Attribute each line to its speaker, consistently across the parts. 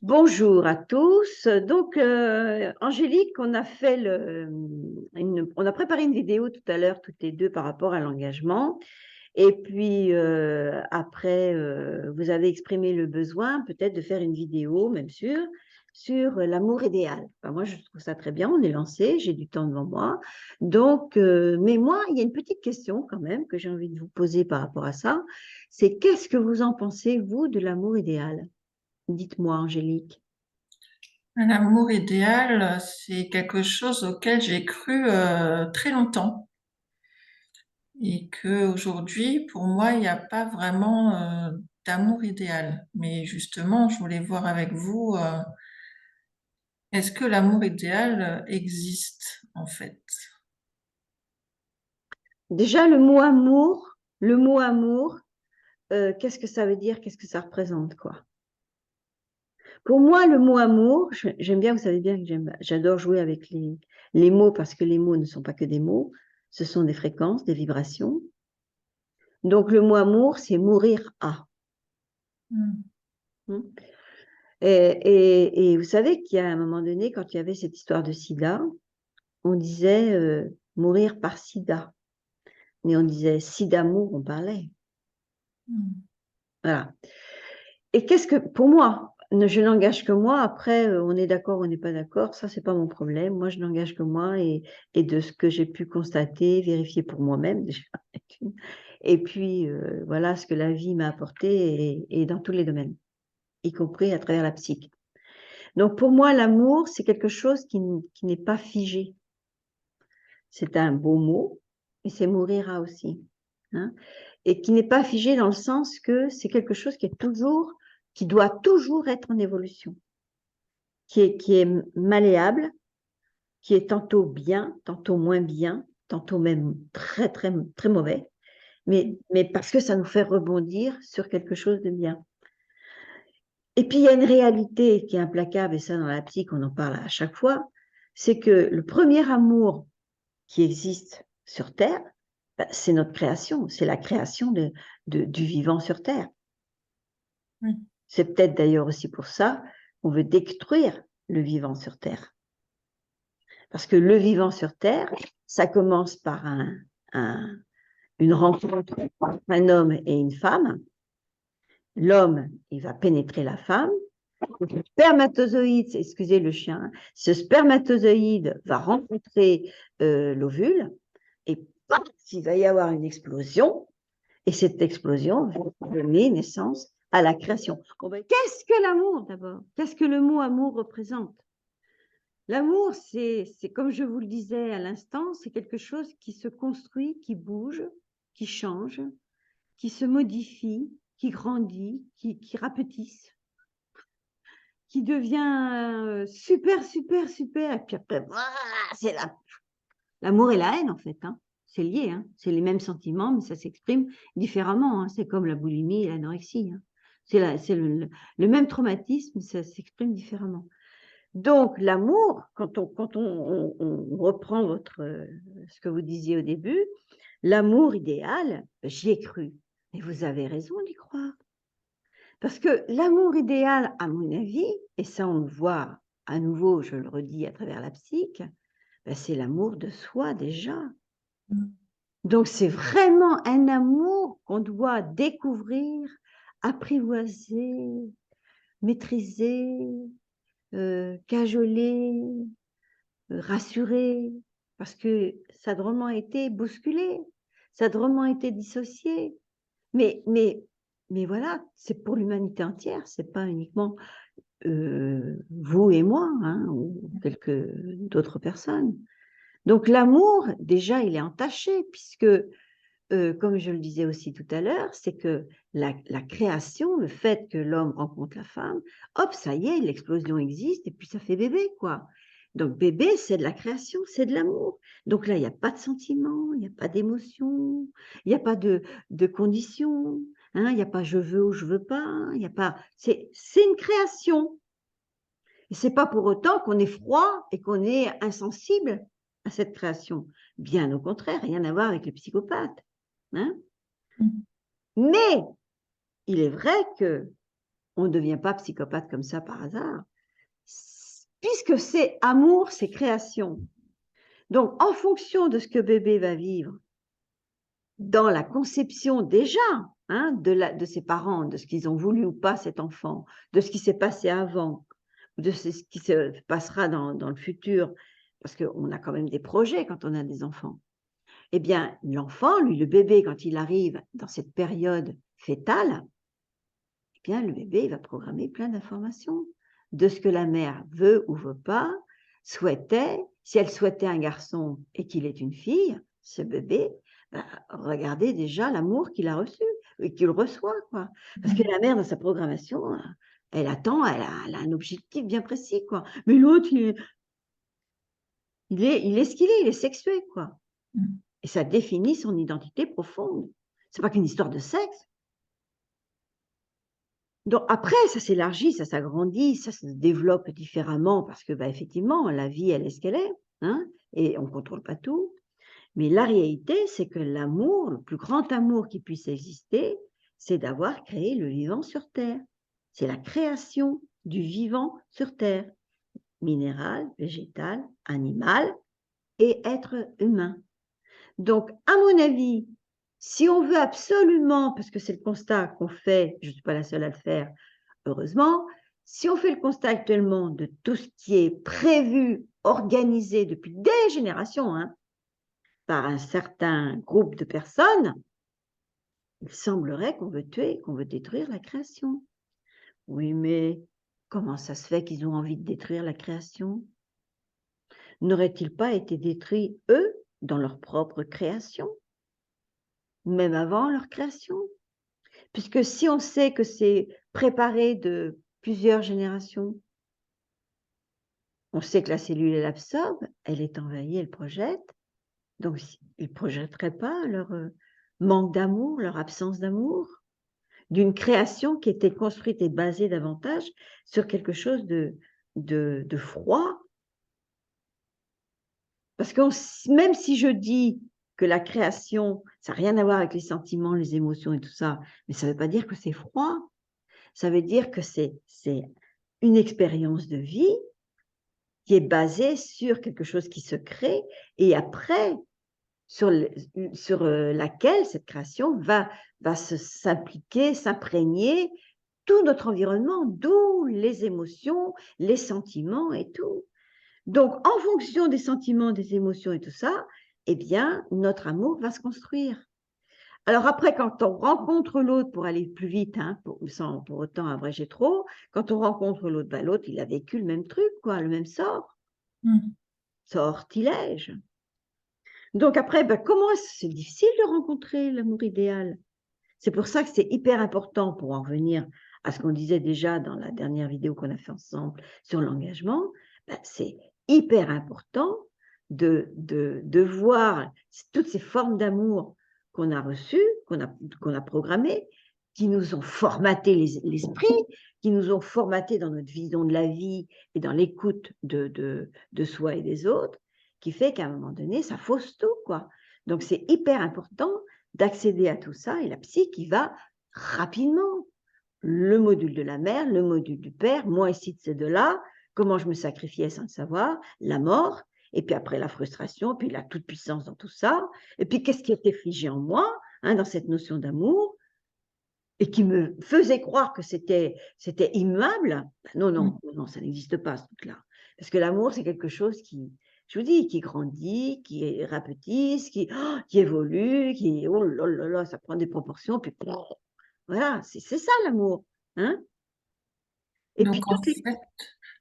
Speaker 1: Bonjour à tous. Donc, Angélique, on a préparé une vidéo tout à l'heure, toutes les deux, par rapport à l'engagement. Et puis, après, vous avez exprimé le besoin peut-être de faire une vidéo, même sur l'amour idéal. Enfin, moi, je trouve ça très bien. On est lancé, j'ai du temps devant moi. Donc, mais moi, il y a une petite question quand même que j'ai envie de vous poser par rapport à ça. C'est qu'est-ce que vous en pensez, vous, de l'amour idéal? Dites-moi, Angélique.
Speaker 2: L'amour idéal, c'est quelque chose auquel j'ai cru très longtemps et que aujourd'hui, pour moi, il n'y a pas vraiment d'amour idéal. Mais justement, je voulais voir avec vous, est-ce que l'amour idéal existe en fait?
Speaker 1: Déjà, le mot amour, qu'est-ce que ça veut dire? Qu'est-ce que ça représente, quoi? Pour moi, le mot amour, j'aime bien, vous savez bien que j'adore jouer avec les mots parce que les mots ne sont pas que des mots, ce sont des fréquences, des vibrations. Donc, le mot amour, c'est mourir à.
Speaker 2: Hmm.
Speaker 1: Hein. Et vous savez qu'il y a un moment donné, quand il y avait cette histoire de sida, on disait mourir par sida. Mais on disait si d'amour, on parlait.
Speaker 2: Hmm.
Speaker 1: Voilà. Et qu'est-ce que, pour moi, je n'engage que moi. Après, on est d'accord, on n'est pas d'accord. Ça, c'est pas mon problème. Moi, je n'engage que moi et de ce que j'ai pu constater, vérifier pour moi-même déjà. Et puis, voilà ce que la vie m'a apporté et dans tous les domaines, y compris à travers la psyche. Donc, pour moi, l'amour, c'est quelque chose qui n'est pas figé. C'est un beau mot, et c'est mourira aussi. Hein, et qui n'est pas figé dans le sens que c'est quelque chose qui doit toujours être en évolution, qui est malléable, qui est tantôt bien, tantôt moins bien, tantôt même très, très, très mauvais, mais parce que ça nous fait rebondir sur quelque chose de bien. Et puis, il y a une réalité qui est implacable, et ça, dans la psy, on en parle à chaque fois, c'est que le premier amour qui existe sur Terre, c'est notre création, c'est la création du vivant sur Terre.
Speaker 2: Oui.
Speaker 1: C'est peut-être d'ailleurs aussi pour ça qu'on veut détruire le vivant sur Terre. Parce que le vivant sur Terre, ça commence par une rencontre entre un homme et une femme. L'homme, il va pénétrer la femme. Le spermatozoïde, excusez le chien, ce spermatozoïde va rencontrer l'ovule et paf, il va y avoir une explosion. Et cette explosion va donner naissance à la création. Bon, ben, qu'est-ce que l'amour d'abord? Qu'est-ce que le mot amour représente? L'amour, c'est comme je vous le disais à l'instant, c'est quelque chose qui se construit, qui bouge, qui change, qui se modifie, qui grandit, qui rapetisse, qui devient super, super, super. Et puis après, c'est l'amour et la haine en fait. Hein. C'est lié, hein. C'est les mêmes sentiments, mais ça s'exprime différemment. Hein. C'est comme la boulimie et l'anorexie. Hein. C'est le même traumatisme, ça s'exprime différemment. Donc, l'amour, quand on reprend ce que vous disiez au début, l'amour idéal, j'y ai cru. Et vous avez raison d'y croire. Parce que l'amour idéal, à mon avis, et ça on le voit à nouveau, je le redis à travers la psyche, ben c'est l'amour de soi déjà. Donc, c'est vraiment un amour qu'on doit découvrir, apprivoiser, maîtriser, cajoler, rassurer, parce que ça a drôlement été bousculé, ça a drôlement été dissocié. Mais, mais, mais voilà, c'est pour l'humanité entière, c'est pas uniquement vous et moi, hein, ou quelques d'autres personnes. Donc l'amour, déjà, il est entaché, puisque comme je le disais aussi tout à l'heure, c'est que la création, le fait que l'homme rencontre la femme, hop, ça y est, l'explosion existe et puis ça fait bébé, quoi. Donc bébé, c'est de la création, c'est de l'amour. Donc là, il n'y a pas de sentiment, il n'y a pas d'émotion, il n'y a pas de conditions, hein, il n'y a pas je veux ou je veux pas, il n'y a pas. C'est une création. Et c'est pas pour autant qu'on est froid et qu'on est insensible à cette création. Bien au contraire, rien à voir avec les psychopathes. Hein.
Speaker 2: Hmm.
Speaker 1: Mais il est vrai que on ne devient pas psychopathe comme ça par hasard. Puisque c'est amour, c'est création. Donc, en fonction de ce que bébé va vivre, dans la conception déjà hein, de ses parents, de ce qu'ils ont voulu ou pas cet enfant, de ce qui s'est passé avant, de ce qui se passera dans le futur, parce qu'on a quand même des projets quand on a des enfants, eh bien, l'enfant, lui, le bébé, quand il arrive dans cette période fétale, eh bien, le bébé, il va programmer plein d'informations de ce que la mère veut ou veut pas, souhaitait. Si elle souhaitait un garçon et qu'il est une fille, ce bébé, bah, regardez déjà l'amour qu'il a reçu et qu'il reçoit, quoi. Parce que la mère, dans sa programmation, elle attend, elle a un objectif bien précis, quoi. Mais l'autre, il est ce qu'il est, il est sexué, quoi. Et ça définit son identité profonde. C'est pas qu'une histoire de sexe. Donc après, ça s'élargit, ça s'agrandit, ça se développe différemment parce que, bah, effectivement, la vie, elle est ce qu'elle est, hein, et on ne contrôle pas tout. Mais la réalité, c'est que l'amour, le plus grand amour qui puisse exister, c'est d'avoir créé le vivant sur Terre. C'est la création du vivant sur Terre, minéral, végétal, animal et être humain. Donc, à mon avis, si on veut absolument, parce que c'est le constat qu'on fait, je ne suis pas la seule à le faire, heureusement, si on fait le constat actuellement de tout ce qui est prévu, organisé depuis des générations, hein, par un certain groupe de personnes, il semblerait qu'on veut tuer, qu'on veut détruire la création. Oui, mais comment ça se fait qu'ils ont envie de détruire la création? N'auraient-ils pas été détruits, eux, dans leur propre création, même avant leur création? Puisque si on sait que c'est préparé de plusieurs générations, on sait que la cellule, elle absorbe, elle est envahie, elle projette. Donc, ils ne projetteraient pas leur manque d'amour, leur absence d'amour, d'une création qui était construite et basée davantage sur quelque chose de froid. Parce que même si je dis que la création, ça n'a rien à voir avec les sentiments, les émotions et tout ça, mais ça ne veut pas dire que c'est froid. Ça veut dire que c'est une expérience de vie qui est basée sur quelque chose qui se crée et après, sur laquelle cette création va s'impliquer, s'imprégner, tout notre environnement, d'où les émotions, les sentiments et tout. Donc, en fonction des sentiments, des émotions et tout ça, eh bien, notre amour va se construire. Alors après, quand on rencontre l'autre, pour aller plus vite, hein, sans pour autant abréger trop, quand on rencontre l'autre, ben, l'autre, il a vécu le même truc, quoi, le même sort, sortilège. Donc après, ben, comment c'est difficile de rencontrer l'amour idéal. C'est pour ça que c'est hyper important, pour en revenir à ce qu'on disait déjà dans la dernière vidéo qu'on a fait ensemble sur l'engagement, ben, c'est hyper important de voir toutes ces formes d'amour qu'on a reçues, qu'on a programmées, qui nous ont formaté l'esprit, qui nous ont formaté dans notre vision de la vie et dans l'écoute de soi et des autres, qui fait qu'à un moment donné, ça fausse tout, quoi. Donc, c'est hyper important d'accéder à tout ça, et la psy qui va rapidement. Le module de la mère, le module du père, moi ici de ces deux-là, comment je me sacrifiais sans le savoir, la mort, et puis après la frustration, puis la toute-puissance dans tout ça, et puis qu'est-ce qui était figé en moi, hein, dans cette notion d'amour, et qui me faisait croire que c'était immuable. Non, non, non, ça n'existe pas, ce truc-là. Parce que l'amour, c'est quelque chose qui, je vous dis, qui grandit, qui rapetisse, qui évolue, qui, oh là là là, ça prend des proportions, puis voilà, c'est ça l'amour. Hein. Et puis
Speaker 2: Donc en fait,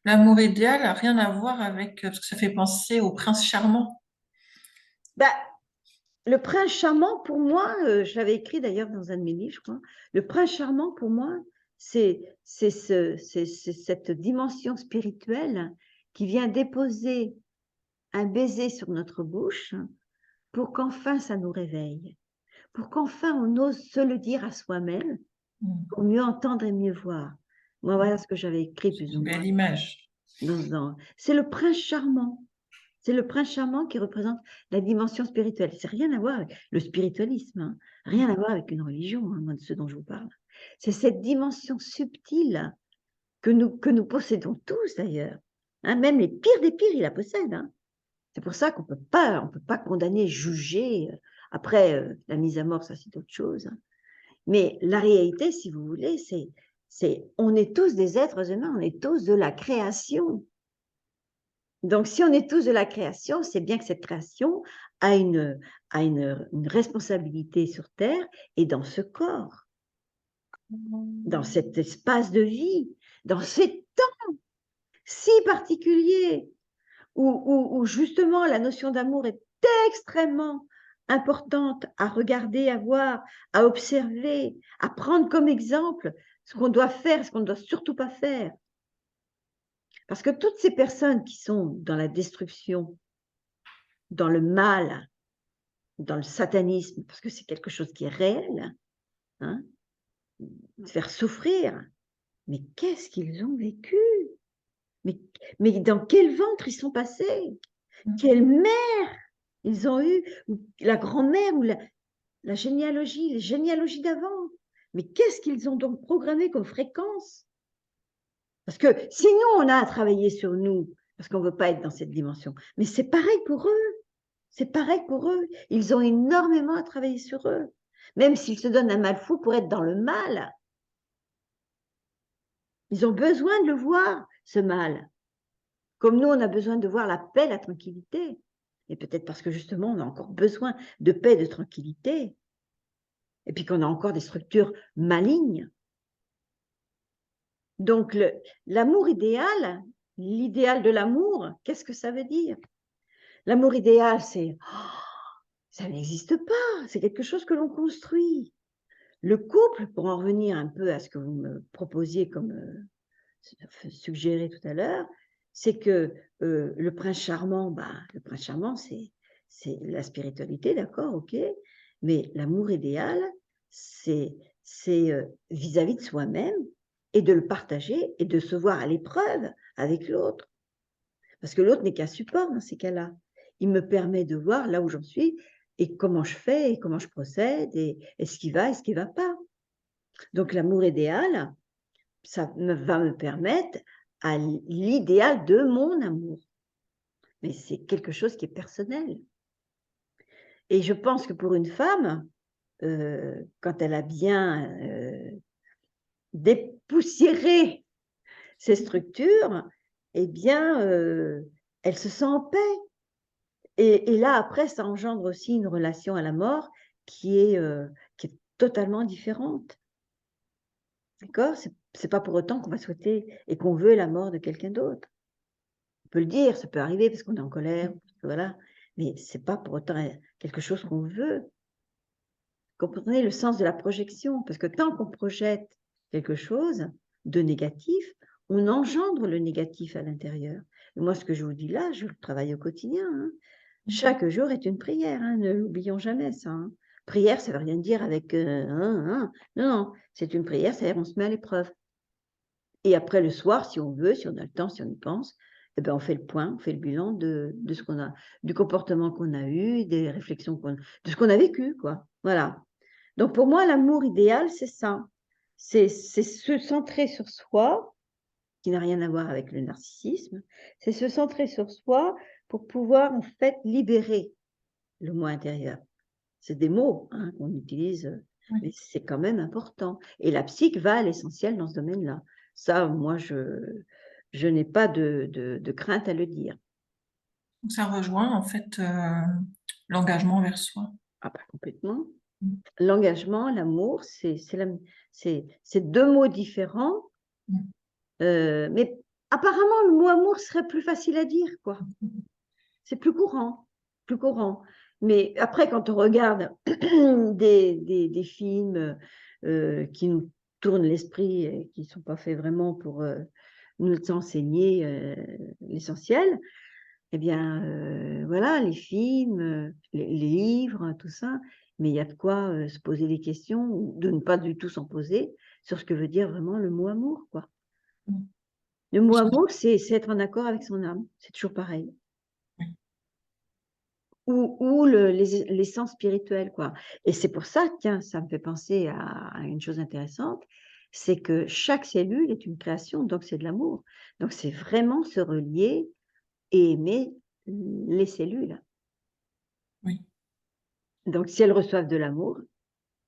Speaker 2: l'amour idéal n'a rien à voir avec, parce que ça fait penser au prince charmant.
Speaker 1: bah, le prince charmant, pour moi, je l'avais écrit d'ailleurs dans un de mes livres, je crois, le prince charmant, pour moi, c'est cette dimension spirituelle qui vient déposer un baiser sur notre bouche pour qu'enfin ça nous réveille, pour qu'enfin on ose se le dire à soi-même, pour mieux entendre et mieux voir. Moi, voilà ce que j'avais écrit
Speaker 2: C'est
Speaker 1: plus ou
Speaker 2: une
Speaker 1: moins
Speaker 2: belle image.
Speaker 1: C'est le prince charmant. C'est le prince charmant qui représente la dimension spirituelle. C'est rien à voir avec le spiritualisme, hein. Rien à voir avec une religion, hein, moi, de ce dont je vous parle. C'est cette dimension subtile que nous possédons tous d'ailleurs. Hein, même les pires des pires, ils la possèdent. Hein. C'est pour ça qu'on peut pas condamner, juger. Après, la mise à mort, ça c'est autre chose. Hein. Mais la réalité, si vous voulez, on est tous des êtres humains, on est tous de la création. Donc, si on est tous de la création, c'est bien que cette création a une responsabilité sur Terre et dans ce corps, dans cet espace de vie, dans ces temps si particuliers où justement la notion d'amour est extrêmement importante à regarder, à voir, à observer, à prendre comme exemple ce qu'on doit faire, ce qu'on ne doit surtout pas faire. Parce que toutes ces personnes qui sont dans la destruction, dans le mal, dans le satanisme, parce que c'est quelque chose qui est réel, hein, faire souffrir, mais qu'est-ce qu'ils ont vécu? Mais dans quel ventre ils sont passés? Quelle mère ils ont eu? La grand-mère ou la généalogie, les généalogies d'avant? Mais qu'est-ce qu'ils ont donc programmé comme fréquence? Parce que sinon, on a à travailler sur nous, parce qu'on ne veut pas être dans cette dimension. Mais c'est pareil pour eux. C'est pareil pour eux. Ils ont énormément à travailler sur eux. Même s'ils se donnent un mal fou pour être dans le mal. Ils ont besoin de le voir, ce mal. Comme nous, on a besoin de voir la paix, la tranquillité. Et peut-être parce que justement, on a encore besoin de paix, de tranquillité. Et puis qu'on a encore des structures malignes. Donc, l'amour idéal, l'idéal de l'amour, qu'est-ce que ça veut dire? L'amour idéal, c'est ça n'existe pas, c'est quelque chose que l'on construit. Le couple, pour en revenir un peu à ce que vous me proposiez comme suggéré tout à l'heure, c'est que le prince charmant, le prince charmant, c'est la spiritualité, d'accord, ok, mais l'amour idéal, c'est vis-à-vis de soi-même et de le partager et de se voir à l'épreuve avec l'autre. Parce que l'autre n'est qu'un support dans ces cas-là. Il me permet de voir là où j'en suis et comment je fais et comment je procède et ce qui va et ce qui ne va pas. Donc l'amour idéal, ça va me permettre à l'idéal de mon amour. Mais c'est quelque chose qui est personnel. Et je pense que pour une femme, quand elle a bien dépoussiéré ses structures, eh bien, elle se sent en paix. Et là, après, ça engendre aussi une relation à la mort qui est totalement différente. D'accord? C'est pas pour autant qu'on va souhaiter et qu'on veut la mort de quelqu'un d'autre. On peut le dire, ça peut arriver parce qu'on est en colère, voilà, mais c'est pas pour autant quelque chose qu'on veut. Comprenez le sens de la projection, parce que tant qu'on projette quelque chose de négatif, on engendre le négatif à l'intérieur. Et moi, ce que je vous dis là, je le travaille au quotidien. Hein. Chaque jour est une prière, hein, ne l'oublions jamais ça. Hein. Prière, ça ne veut rien dire avec non, non, c'est une prière, c'est-à-dire on se met à l'épreuve. Et après le soir, si on veut, si on a le temps, si on y pense, eh ben, on fait le point, on fait le bilan de ce qu'on a, du comportement qu'on a eu, des réflexions de ce qu'on a vécu, quoi. Voilà. Donc pour moi, l'amour idéal, c'est ça. C'est se centrer sur soi, qui n'a rien à voir avec le narcissisme, c'est se centrer sur soi pour pouvoir en fait libérer le moi intérieur. C'est des mots hein, qu'on utilise, mais c'est quand même important. Et la psyche va à l'essentiel dans ce domaine-là. Ça, moi, je n'ai pas de crainte à le dire.
Speaker 2: Ça rejoint en fait l'engagement vers soi.
Speaker 1: Ah, pas complètement. L'engagement, l'amour, c'est deux mots différents, mais apparemment, le mot amour serait plus facile à dire, quoi. C'est plus courant, plus courant. Mais après, quand on regarde des films qui nous tournent l'esprit et qui ne sont pas faits vraiment pour nous enseigner l'essentiel, eh bien, voilà, les films, les livres, tout ça, mais il y a de quoi se poser des questions ou de ne pas du tout s'en poser sur ce que veut dire vraiment le mot amour, quoi. Le mot amour, c'est être en accord avec son âme. C'est toujours pareil. ou l'essence spirituelle, quoi. Et c'est pour ça, tiens, ça me fait penser à une chose intéressante, c'est que chaque cellule est une création, donc c'est de l'amour. Donc c'est vraiment se relier et aimer les cellules.
Speaker 2: Oui.
Speaker 1: Donc si elles reçoivent de l'amour,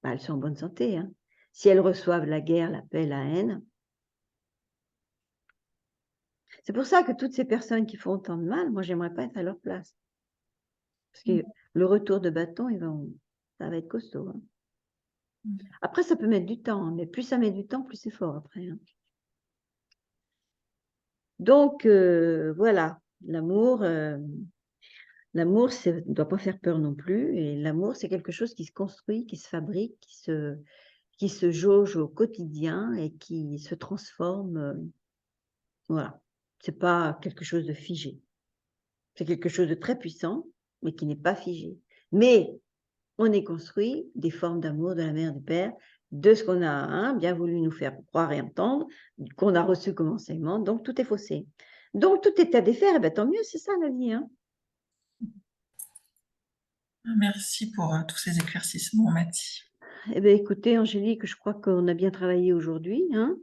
Speaker 1: bah, elles sont en bonne santé, hein. Si elles reçoivent la guerre, la paix, la haine, c'est pour ça que toutes ces personnes qui font autant de mal, moi j'aimerais pas être à leur place. Parce que le retour de bâton, ça va être costaud, hein. Après, ça peut mettre du temps, hein, mais plus ça met du temps, plus c'est fort après, hein. Donc, voilà, l'amour, l'amour, ne doit pas faire peur non plus. Et l'amour, c'est quelque chose qui se construit, qui se fabrique, qui se jauge au quotidien et qui se transforme. Voilà. C'est pas quelque chose de figé. C'est quelque chose de très puissant, mais qui n'est pas figé. Mais on est construit des formes d'amour de la mère, du père, de ce qu'on a, hein, bien voulu nous faire croire et entendre, qu'on a reçu comme enseignement, donc tout est faussé. Donc tout est à défaire, et ben tant mieux, c'est ça la vie, hein.
Speaker 2: Merci pour tous ces éclaircissements, Mathie.
Speaker 1: Eh bien écoutez Angélique, je crois qu'on a bien travaillé aujourd'hui, hein.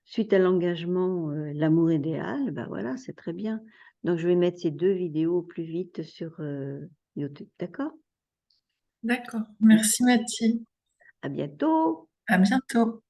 Speaker 1: Suite à l'engagement, l'amour idéal, ben voilà, c'est très bien. Donc je vais mettre ces 2 vidéos au plus vite sur, YouTube, d'accord?
Speaker 2: D'accord. Merci, Mathie.
Speaker 1: À bientôt.
Speaker 2: À bientôt.